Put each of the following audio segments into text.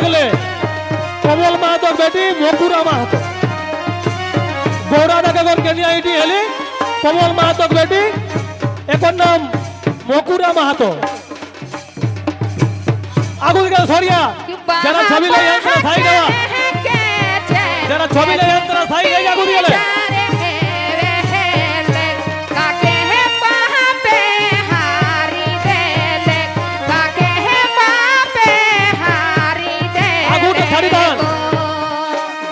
লাগলে কমল মাহাতোর বেটি মকুরা মাহাতো গৌরা দাকে কেনিয়া ইটি হেলি কমল মাহাতোর বেটি একর নাম মকুরা মাহাতো আগুন কে সরিয়া যারা ছবি লাই তারা সাই দেওয়া যারা ছবি লাই তারা সাই দেয় আগুন গেলে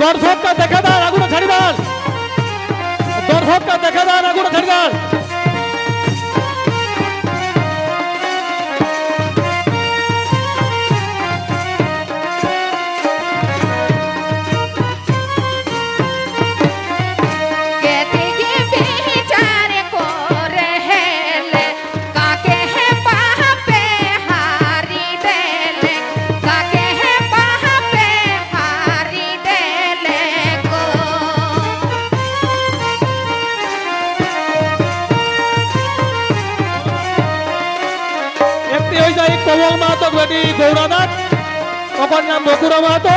দর্শকটা দেখে দেন আগুনে ছাড়ি দেন দর্শকটা দেখে দেন আগুনে ছাড়ি দেন কমল মাহাতো বেটি গৌরানাথ ওর নাম মকুরা মাহাতো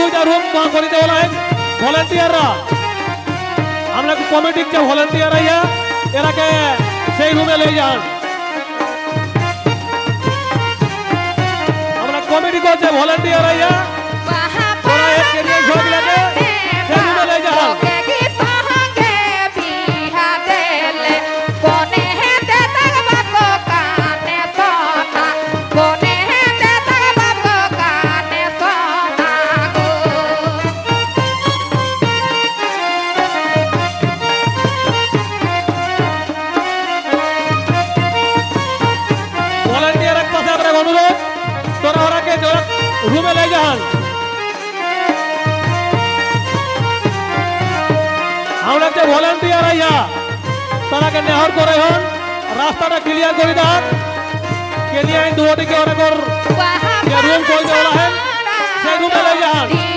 দুইটা রুম করে দেওয়া হয় ভলেন্টিয়াররা আমরা কমিটির যে ভলেন্টিয়ার আইয়া এরাকে সেই রুমে নিয়ে যান আমরা কমিটি করছে ভলেন্টিয়ার আইয়া ওরা একে নিয়ে ঝগড়াকে সেই রুমে নিয়ে যান রুমে লাই যান আমরা যে ভলেন্টিয়ার আইয়া তারাকে নেহর করে হন রাস্তাটা ক্লিয়ার করে দেন কেনিয়া দুটিকে অনেক রুম করে দেওয়া হয় সেই রুমে লাই যান